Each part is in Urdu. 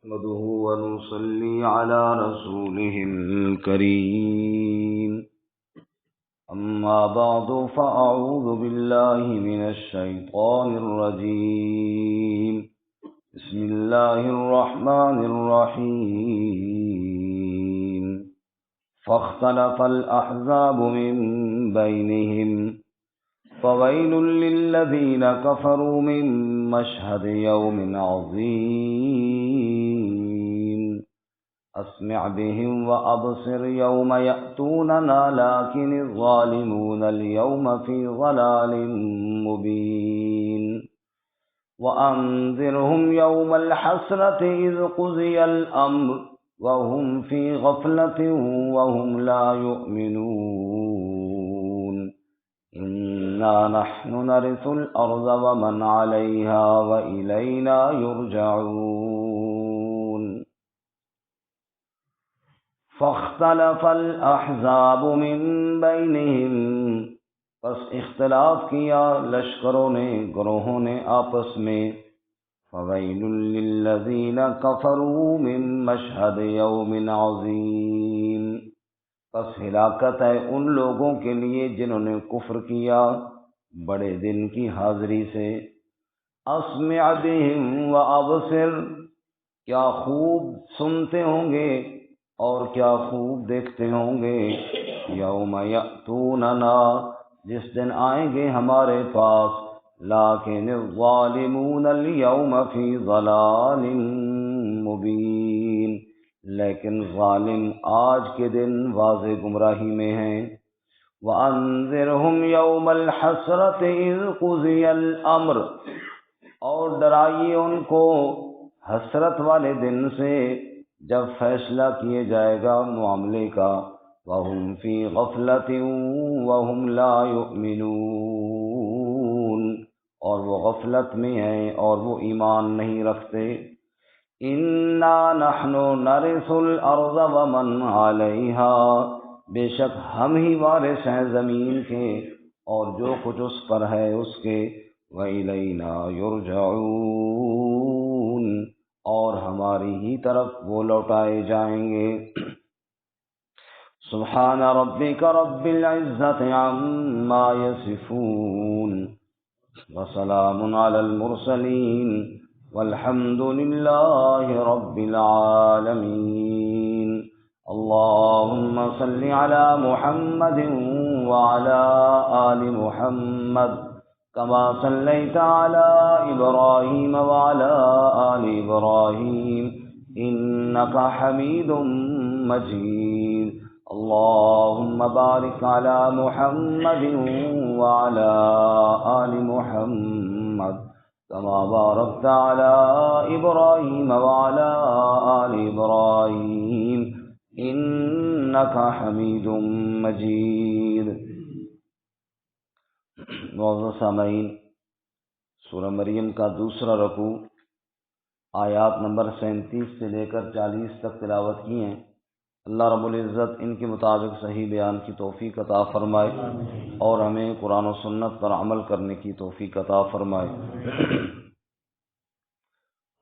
نحمده ونصلي على رسوله الكريم. أما بعد فأعوذ بالله من الشيطان الرجيم. بسم الله الرحمن الرحيم. فاختلف الأحزاب من بينهم فويل للذين كفروا من مشهد يوم عظيم. أسمع بهم وأبصر يوم يأتوننا لكن الظالمون اليوم في ضلال مبين. وأنذرهم يوم الحسرة إذ قضي الأمر وهم في غفلة وهم لا يؤمنون. إنا نحن نرث الأرض ومن عليها وإلينا يرجعون. فاختلف الأحزاب من بينهم، پس اختلاف کیا لشکروں نے، گروہوں نے آپس میں. فویل للذین کفروا من مشہد یوم عظیم، پس ہلاکت ہے ان لوگوں کے لیے جنہوں نے کفر کیا بڑے دن کی حاضری سے. اسمع بہم و ابصر، کیا خوب سنتے ہوں گے اور کیا خوب دیکھتے ہوں گے. یوم یأتوننا، جس دن آئیں گے ہمارے پاس. لیکن الظالمون اليوم فی ضلال مبین، لیکن ظالم آج کے دن واضح گمراہی میں ہیں. وَأَنذِرْهُمْ يَوْمَ الْحَسْرَةِ إِذْ قُضِيَ الْأَمْرُ، اور ڈرائیے ان کو حسرت والے دن سے جب فیصلہ کیے جائے گا معاملے کا. وَهُمْ فِي غَفْلَةٍ وَهُمْ لَا يُؤْمِنُونَ، اور وہ غفلت میں ہیں اور وہ ایمان نہیں رکھتے. اِنَّا نَحْنُ نَرِثُ الْأَرْضَ وَمَنْ عَلَيْهَا، بے شک ہم ہی وارث ہیں زمین کے اور جو کچھ اس پر ہے اس کے. وَإِلَيْنَا يُرْجَعُونَ، اور ہماری ہی طرف وہ لوٹائے جائیں گے. سبحان ربک رب العزة عما يصفون وسلام على المرسلين والحمد لله رب العالمين. اللهم صل على محمد وعلى آل محمد كما صليت على إبراهيم وعلى آل إبراهيم إنك حميد مجيد. اللهم بارك على محمد وعلى آل محمد كما باركت على إبراهيم وعلى آل إبراهيم إنك حميد مجيد. معزز سامعین، سورہ مریم کا دوسرا رکوع آیات نمبر 37 سے لے کر 40 تک تلاوت کی ہیں. اللہ رب العزت ان کے مطابق صحیح بیان کی توفیق عطا فرمائے اور ہمیں قرآن و سنت پر عمل کرنے کی توفیق عطا فرمائے.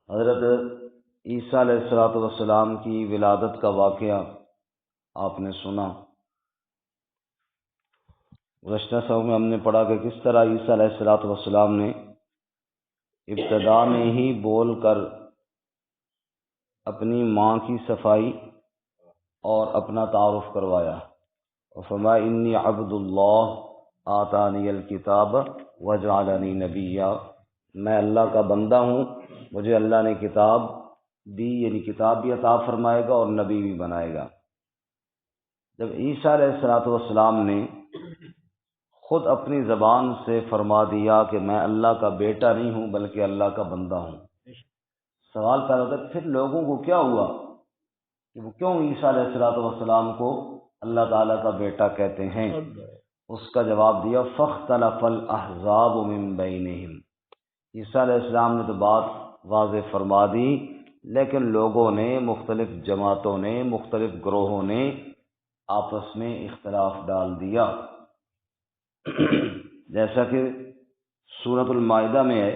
حضرت عیسیٰ علیہ السلام کی ولادت کا واقعہ آپ نے سنا. گزشتہ سبق میں ہم نے پڑھا کہ کس طرح عیسیٰ علیہ السلام نے ابتدا میں ہی بول کر اپنی ماں کی صفائی اور اپنا تعارف کروایا. فرمایا انی عبد اللہ آتانی الکتاب وجعلنی نبیا، میں اللہ کا بندہ ہوں، مجھے اللہ نے کتاب دی، یعنی کتاب بھی عطا فرمائے گا اور نبی بھی بنائے گا. جب عیسیٰ علیہ السلام نے خود اپنی زبان سے فرما دیا کہ میں اللہ کا بیٹا نہیں ہوں بلکہ اللہ کا بندہ ہوں، سوال پیدا ہوتا ہے پھر لوگوں کو کیا ہوا کہ وہ کیوں عیسیٰ علیہ السلام کو اللہ تعالیٰ کا بیٹا کہتے ہیں؟ اس کا جواب دیا فاختلف الاحزاب من بینہم. عیسیٰ علیہ السلام نے تو بات واضح فرما دی، لیکن لوگوں نے، مختلف جماعتوں نے، مختلف گروہوں نے آپس میں اختلاف ڈال دیا. جیسا کہ سورۃ المائدہ میں ہے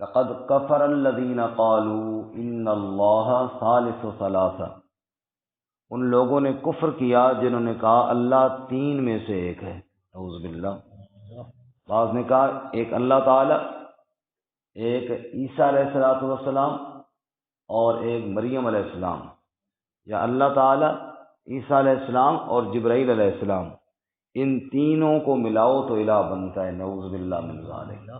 لقد کفر الذین قالوا ان اللہ ثالث ثلاثہ، ان لوگوں نے کفر کیا جنہوں نے کہا اللہ تین میں سے ایک ہے، اعوذ باللہ۔ بعض نے کہا ایک اللہ تعالی، ایک عیسیٰ علیہ السلام اور ایک مریم علیہ السلام، یا اللہ تعالی، عیسیٰ علیہ السلام اور جبرائیل علیہ السلام، ان تینوں کو ملاؤ تو الہ بنتا ہے، نعوذ باللہ من ذالک۔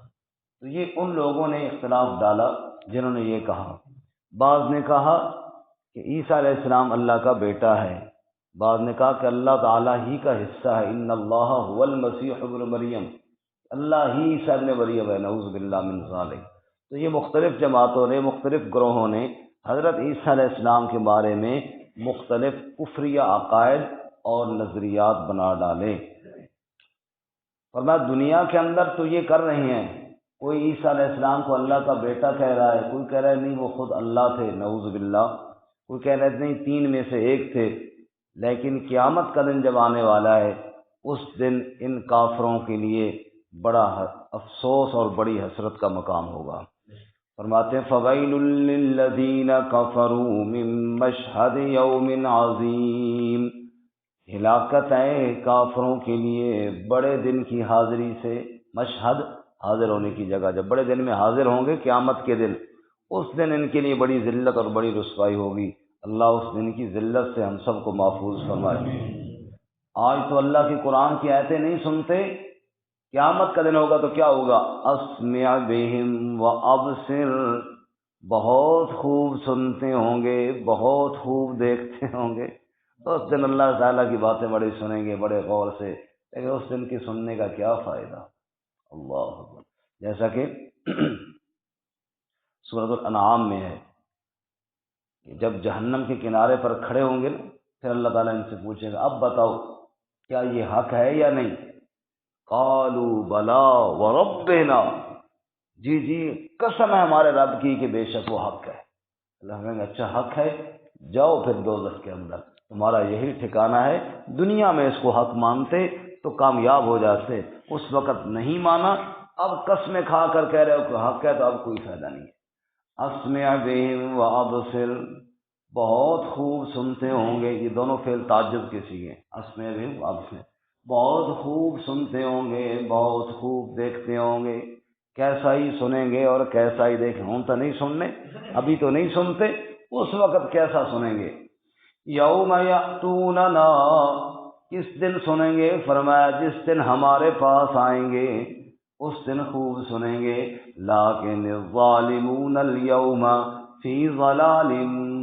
تو یہ ان لوگوں نے اختلاف ڈالا جنہوں نے یہ کہا۔ بعض نے کہا کہ عیسیٰ علیہ السلام اللہ کا بیٹا ہے، بعض نے کہا کہ اللہ تعالیٰ ہی کا حصہ ہے، ان اللہ هو المسیح ابن مریم، اللہ ہی عیسیٰ ابن مریم ہے، نعوذ باللہ من ذالک۔ تو یہ مختلف جماعتوں نے، مختلف گروہوں نے حضرت عیسیٰ علیہ السلام کے بارے میں مختلف کفریہ عقائد اور نظریات بنا ڈالے۔ فرمایا دنیا کے اندر تو یہ کر رہے ہیں، کوئی عیسیٰ علیہ السلام کو اللہ کا بیٹا کہہ رہا ہے، کوئی کہہ رہا ہے نہیں وہ خود اللہ تھے، نعوذ باللہ، کوئی کہہ رہا ہے نہیں تین میں سے ایک تھے۔ لیکن قیامت کا دن جب آنے والا ہے، اس دن ان کافروں کے لیے بڑا افسوس اور بڑی حسرت کا مقام ہوگا۔ فرماتے ہیں فَوَيْلٌ لِّلَّذِينَ كَفَرُوا مِن مَّشْهَدِ يَوْمٍ عَظِيمٍ، ہلاکت ہے کافروں کے لیے بڑے دن کی حاضری سے۔ مشہد حاضر ہونے کی جگہ، جب بڑے دن میں حاضر ہوں گے قیامت کے دن، اس دن ان کے لیے بڑی ذلت اور بڑی رسوائی ہوگی۔ اللہ اس دن کی ذلت سے ہم سب کو محفوظ فرمائے۔ آج تو اللہ کی قرآن کی آیتیں نہیں سنتے، قیامت کا دن ہوگا تو کیا ہوگا؟ اسمع بہم و ابصر، بہت خوب سنتے ہوں گے، بہت خوب دیکھتے ہوں گے۔ تو اس دن اللہ تعالیٰ کی باتیں بڑی سنیں گے بڑے غور سے، لیکن اس دن کی سننے کا کیا فائدہ؟ اللہ اکبر۔ جیسا کہ سورۃ الانعام میں ہے کہ جب جہنم کے کنارے پر کھڑے ہوں گے نا، پھر اللہ تعالیٰ ان سے پوچھے گا اب بتاؤ کیا یہ حق ہے یا نہیں؟ قالوا بلا وربنا، جی جی قسم ہے ہمارے رب کی کہ بے شک وہ حق ہے۔ اللہ کہیں گے اچھا حق ہے، جاؤ پھر دوزخ کے اندر، تمہارا یہی ٹھکانہ ہے۔ دنیا میں اس کو حق مانتے تو کامیاب ہو جاتے، اس وقت نہیں مانا، اب قسمیں کھا کر کہہ رہے ہو کہ حق ہے تو اب کوئی فائدہ نہیں ہے۔ اسمع بہم و ابصر، بہت خوب سنتے ہوں گے، یہ دونوں فعل تعجب کے سیغے، اسمع بہم و ابصر، بہت خوب سنتے ہوں گے، بہت خوب دیکھتے ہوں گے۔ کیسا ہی سنیں گے اور کیسا ہی دیکھیں، ہم تو نہیں سننے، ابھی تو نہیں سنتے، اس وقت کیسا سنیں گے؟ یوم یأتوننا، کس دن سنیں گے؟ فرمایا جس دن ہمارے پاس آئیں گے اس دن خوب سنیں گے۔ لیکن الظالمون اليوم فی ضلال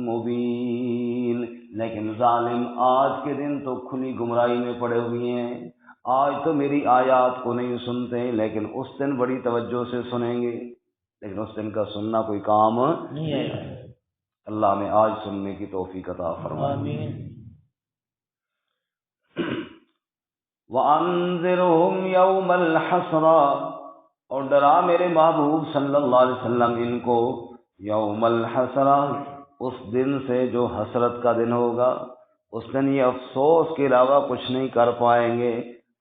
مبین، لیکن ظالم آج کے دن تو کھلی گمراہی میں پڑے ہوئے ہیں، آج تو میری آیات کو نہیں سنتے، لیکن اس دن بڑی توجہ سے سنیں گے، لیکن اس دن کا سننا کوئی کام نہیں ہے۔ اللہ میں آج سننے کی توفیق عطا فرمائے۔ آمین۔ وَأَنذِرْهُمْ يَوْمَ الْحَسْرَةِ، اور ڈرا میرے محبوب صلی اللہ علیہ وسلم ان کو یوم الحسرہ، اس دن سے جو حسرت کا دن ہوگا۔ اس دن یہ افسوس کے علاوہ کچھ نہیں کر پائیں گے،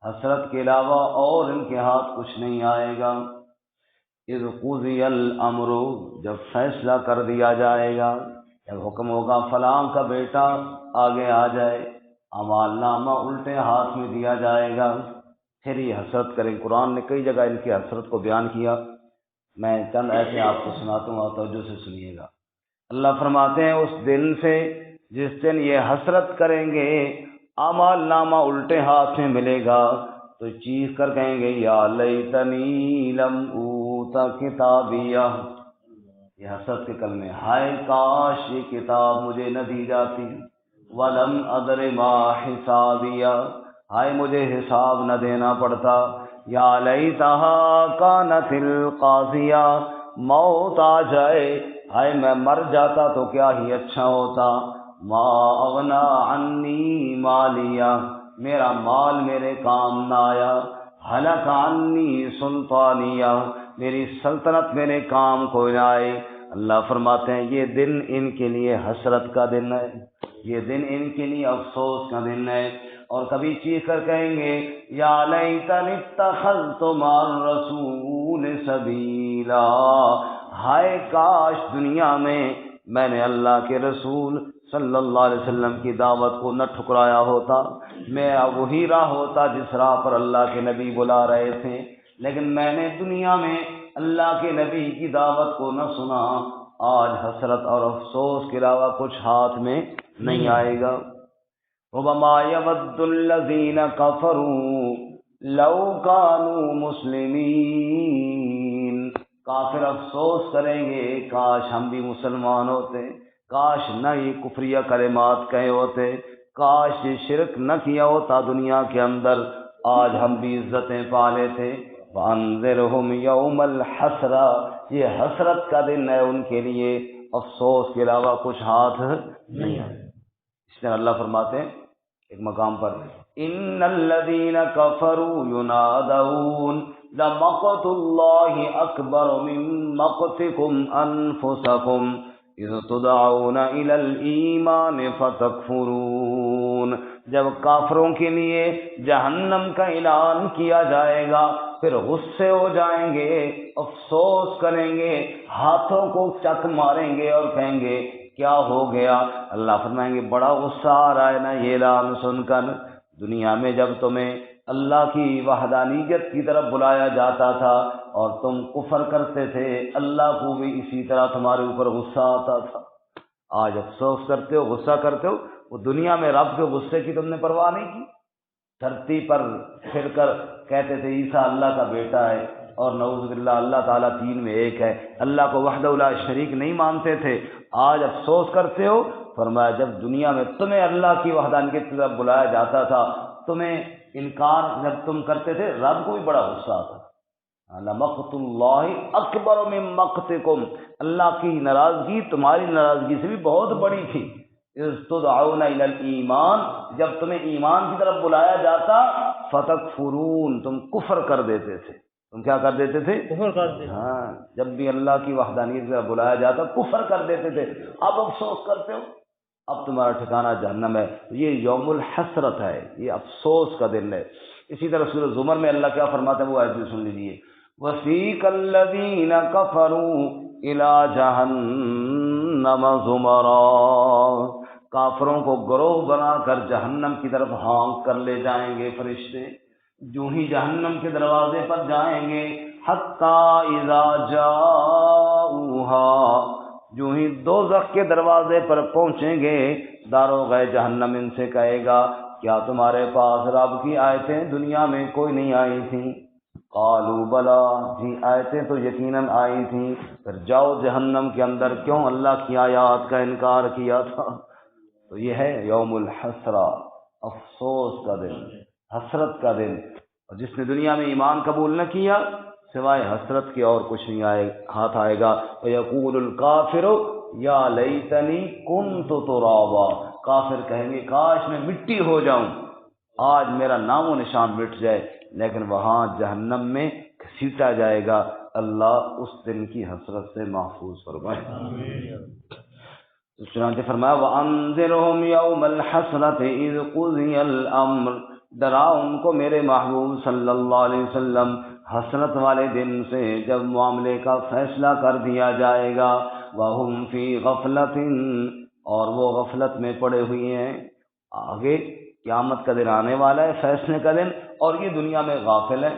حسرت کے علاوہ اور ان کے ہاتھ کچھ نہیں آئے گا۔ اذ قضی الامر، جب فیصلہ کر دیا جائے گا، جب حکم ہوگا فلاں کا بیٹا آگے آ جائے، اعمال نامہ الٹے ہاتھ میں دیا جائے گا، پھر یہ حسرت کریں۔ قرآن نے کئی جگہ ان کی حسرت کو بیان کیا، میں چند ایسے آپ کو سناتا ہوں، توجہ سے سنیے گا۔ اللہ فرماتے ہیں اس دن سے جس دن یہ حسرت کریں گے، اعمال نامہ الٹے ہاتھ میں ملے گا، تو چیخ کر کہیں گے یا لیتنی لم اوت کتابیہ، یہ حسرت کے کلمے، ہائے کاش یہ کتاب مجھے نہ دی جاتی، ولم ادر ما حسابیہ، ہائے مجھے حساب نہ دینا پڑتا، یا لیتہا کانت القاضیہ، موت آ جائے، ہائے میں مر جاتا تو کیا ہی اچھا ہوتا، ما اغنا عنی مالیہ، میرا مال میرے کام نہ آیا، ہلک عنی سلطانیہ، میری سلطنت میرے کام کو نہ آئے۔ اللہ فرماتے ہیں یہ دن ان کے لیے حسرت کا دن ہے، یہ دن ان کے لیے افسوس کا دن ہے، اور کبھی چیخ کر کہیں گے یا لیتنی اتخذت مع الرسول سبیلا، ہائے کاش دنیا میں میں نے اللہ کے رسول صلی اللہ علیہ وسلم کی دعوت کو نہ ٹھکرایا ہوتا، میں وہی راہ ہوتا جس راہ پر اللہ کے نبی بلا رہے تھے، لیکن میں نے دنیا میں اللہ کے نبی کی دعوت کو نہ سنا۔ آج حسرت اور افسوس کے علاوہ کچھ ہاتھ میں نہیں آئے گا۔ ربما يود الذين كفروا لو كانوا مسلمین، کافر افسوس کریں گے کاش ہم بھی مسلمان ہوتے، کاش نہ یہ کفریہ کلمات کہے ہوتے، کاش یہ شرک نہ کیا ہوتا دنیا کے اندر، آج ہم بھی عزتیں پا لیتے۔ وَأَنذِرْهُمْ يَوْمَ الْحَسْرَةِ، یہ حسرت کا دن ہے ان کے لیے، افسوس کے علاوہ کچھ ہاتھ نہیں ہے۔ اس میں اللہ فرماتے ہیں ایک مقام پر، ان الذین کفروا ینادون لمقت اللہ اکبر من مقتکم انفسکم اذ تدعون الی الایمان فتکفرون، جب کافروں کے لیے جہنم کا اعلان کیا جائے گا پھر غصے ہو جائیں گے، افسوس کریں گے، ہاتھوں کو چک ماریں گے اور کہیں گے کیا ہو گیا؟ اللہ فرمائیں گے بڑا غصہ آ رہا ہے نا یہ اعلان سن کر، دنیا میں جب تمہیں اللہ کی وحدانیت کی طرف بلایا جاتا تھا اور تم کفر کرتے تھے، اللہ کو بھی اسی طرح تمہارے اوپر غصہ آتا تھا۔ آج افسوس کرتے ہو، غصہ کرتے ہو، وہ دنیا میں رب کے غصے کی تم نے پرواہ نہیں کی، دھرتی پر پھر کر کہتے تھے عیسیٰ اللہ کا بیٹا ہے، اور نعوذ باللہ اللہ تعالیٰ تین میں ایک ہے، اللہ کو وحدہ لا شریک نہیں مانتے تھے، آج افسوس کرتے ہو۔ فرمایا جب دنیا میں تمہیں اللہ کی وحدانیت کی طرف بلایا جاتا تھا، تمہیں انکار جب تم کرتے تھے، رب کو بھی بڑا غصہ آتا تھا۔ لمقت اللہ اکبر من مقتکم، اللہ کی ناراضگی تمہاری ناراضگی سے بھی بہت بڑی تھی۔ اذ تدعون الی الایمان، جب تمہیں ایمان کی طرف بلایا جاتا، فتکفرون، تم کفر کر دیتے تھے۔ تم کیا کر دیتے تھے؟ کفر کر دیتے۔ ہاں، جب بھی اللہ کی وحدانیت کی طرف بلایا جاتا کفر کر دیتے تھے، اب افسوس کرتے ہو، اب تمہارا ٹھکانہ جہنم ہے۔ یہ یوم الحسرت ہے، یہ افسوس کا دن ہے۔ اسی طرح سورہ زمر میں اللہ کیا فرماتا ہے وہ آیت بھی سن لیجیے، وَسِيقَ الَّذِينَ كَفَرُوا إِلَىٰ جَهَنَّمَ زُمَرًا، کافروں کو گروہ بنا کر جہنم کی طرف ہانک کر لے جائیں گے فرشتے، جو ہی جہنم کے دروازے پر جائیں گے، حَتَّىٰ إِذَا جَاءُوهَا، جو ہی دوزخ کے دروازے پر پہنچیں گے، داروغ جہنم ان سے کہے گا کیا تمہارے پاس رب کی آیتیں دنیا میں کوئی نہیں آئی تھیں؟ قالوا بلا، جی آیتیں تو یقیناً آئی تھیں، پھر جاؤ جہنم کے اندر، کیوں اللہ کی آیات کا انکار کیا تھا؟ تو یہ ہے یوم الحسرہ، افسوس کا دن، حسرت کا دن۔ اور جس نے دنیا میں ایمان قبول نہ کیا سوائے حسرت کے اور کچھ نہیں ہاتھ آئے گا۔ وَيَقُولُ الْكَافِرُ يَا لَيْتَنِي كُنْتُ تُرَابًا، کافر کہیں گے کاش میں مٹی ہو جاؤں، آج میرا نام و نشان مٹ جائے، لیکن وہاں جہنم میں گھسیٹا جائے گا۔ اللہ اس دن کی حسرت سے محفوظ فرمائے۔ چنانچہ فرمایا وَأَنذِرْهُمْ يَوْمَ الْحَسْرَةِ إِذْ قُضِيَ الْأَمْرُ، ڈرا ان کو میرے محبوب صلی اللہ علیہ وسلم حسرت والے دن سے جب معاملے کا فیصلہ کر دیا جائے گا۔ وَهُمْ فِي غَفْلَةٍ، اور وہ غفلت میں پڑے ہوئے ہیں۔ آگے قیامت کا دن آنے والا ہے، فیصلے کا دن، اور یہ دنیا میں غافل ہے۔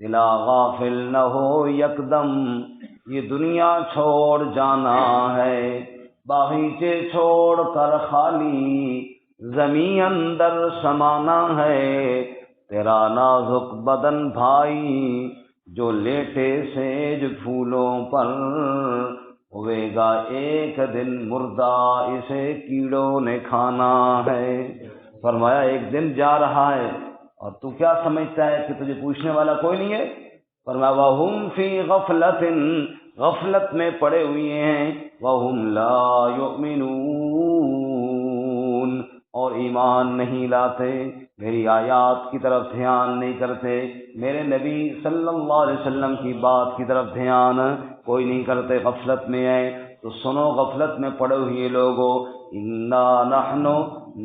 دلا غافل نہ ہو یکدم، یہ دنیا چھوڑ جانا ہے، باغیچے چھوڑ کر خالی زمین اندر سمانا ہے، تیرا نازک بدن بھائی جو لیٹے سیج پھولوں پر، ہوئے گا ایک دن مردہ اسے کیڑوں نے کھانا ہے۔ فرمایا ایک دن جا رہا ہے اور تو کیا سمجھتا ہے کہ تجھے پوچھنے والا کوئی نہیں ہے؟ فرمایا وَهُمْ فِي غَفْلَةٍ، غفلت میں پڑے ہوئے ہیں، وَهُمْ لَا يُؤْمِنُونَ، اور ایمان نہیں لاتے، میری آیات کی طرف دھیان نہیں کرتے، میرے نبی صلی اللہ علیہ وسلم کی بات کی طرف دھیان کوئی نہیں کرتے، غفلت میں ہے۔ تو سنو غفلت میں پڑے ہوئے لوگوں، اِنَّا نَحْنُ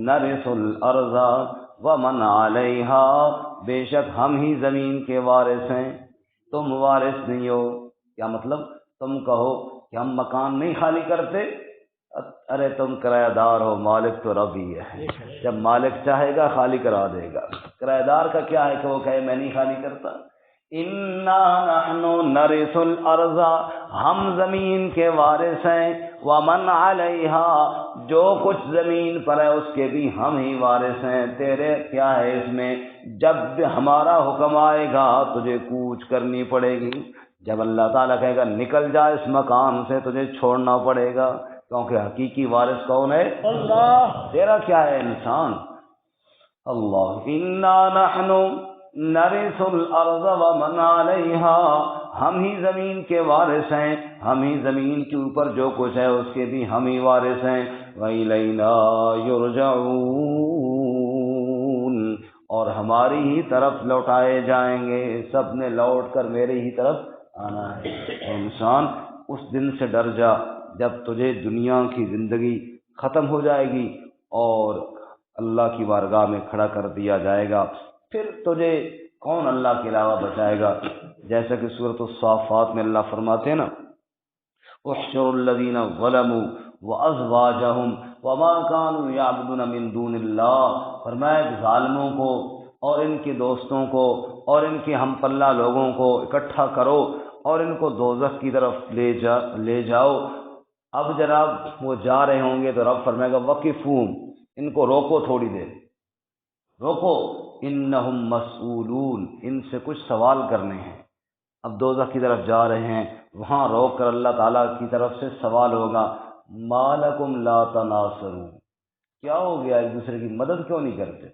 نَرِثُ الْأَرْضَ وَمَنْ عَلَيْهَا، بے شک ہم ہی زمین کے وارث ہیں، تم وارث نہیں ہو۔ کیا مطلب؟ تم کہو کہ ہم مکان نہیں خالی کرتے، ارے تم کرایہ دار ہو، مالک تو رب ہی ہے، جب مالک چاہے گا خالی کرا دے گا۔ کرایہ دار کا کیا ہے کہ وہ کہے میں نہیں خالی کرتا۔ انا نحن نرث الارض، ہم زمین کے وارث ہیں، ومن علیہا، جو کچھ زمین پر ہے اس کے بھی ہم ہی وارث ہیں۔ تیرے کیا ہے اس میں، جب بھی ہمارا حکم آئے گا تجھے کوچ کرنی پڑے گی، جب اللہ تعالیٰ کہے گا نکل جا اس مکان سے تجھے چھوڑنا پڑے گا، کیونکہ حقیقی وارث کون ہے؟ اللہ۔ تیرا کیا ہے انسان؟ اللہ۔ انا نحن نرث الارض ومن علیہا، ہم ہی زمین کے وارث ہیں، ہم ہی زمین کے اوپر جو کچھ ہے اس کے بھی ہم ہی وارث ہیں۔ وإلینا یرجعون، اور ہماری ہی طرف لوٹائے جائیں گے، سب نے لوٹ کر میرے ہی طرف آنا ہے۔ انسان اس دن سے ڈر جا جب تجھے دنیا کی زندگی ختم ہو جائے گی اور اللہ کی بارگاہ میں کھڑا کر دیا جائے گا، پھر تجھے کون اللہ کے علاوہ بچائے گا؟ جیسا کہ سورۃ الصافات میں اللہ فرماتے ہیں نا، احشروا الذین ظلموا وازواجہم وما كانوا یعبدون من دون اللہ، فرمایا کہ ظالموں کو اور ان کے دوستوں کو اور ان کے ہم پلہ لوگوں کو اکٹھا کرو اور ان کو دوزخ کی طرف لے جاؤ۔ اب جناب وہ جا رہے ہوں گے تو رب فرمائے گا وقفوہم، ان کو روکو، تھوڑی دیر روکو، انہم مسئولون، ان سے کچھ سوال کرنے ہیں۔ اب دوزخ کی طرف جا رہے ہیں، وہاں روک کر اللہ تعالیٰ کی طرف سے سوال ہوگا، ما لکم لا تناصرون، کیا ہو گیا ایک دوسرے کی مدد کیوں نہیں کرتے؟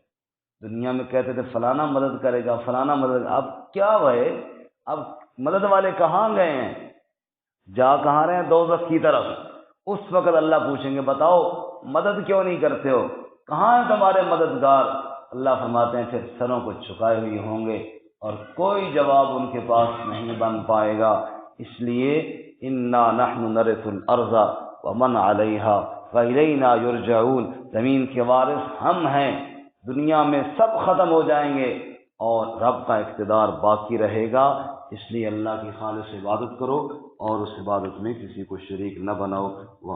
دنیا میں کہتے تھے فلانا مدد کرے گا، فلانا مدد، اب کیا ہوئے؟ اب مدد والے کہاں گئے ہیں؟ جا کہاں رہے ہیں؟ دوزخ کی طرف۔ اس وقت اللہ پوچھیں گے بتاؤ مدد کیوں نہیں کرتے ہو، کہاں ہیں تمہارے مددگار؟ اللہ فرماتے ہیں پھر سروں کو جھکائے ہوئے ہوں گے اور کوئی جواب ان کے پاس نہیں بن پائے گا۔ اس لیے انا نحن نرث الارض ومن علیہا والینا یرجعون، زمین کے وارث ہم ہیں، دنیا میں سب ختم ہو جائیں گے اور رب کا اقتدار باقی رہے گا۔ اس لیے اللہ کی خالص عبادت کرو اور اس عبادت میں کسی کو شریک نہ بناؤ۔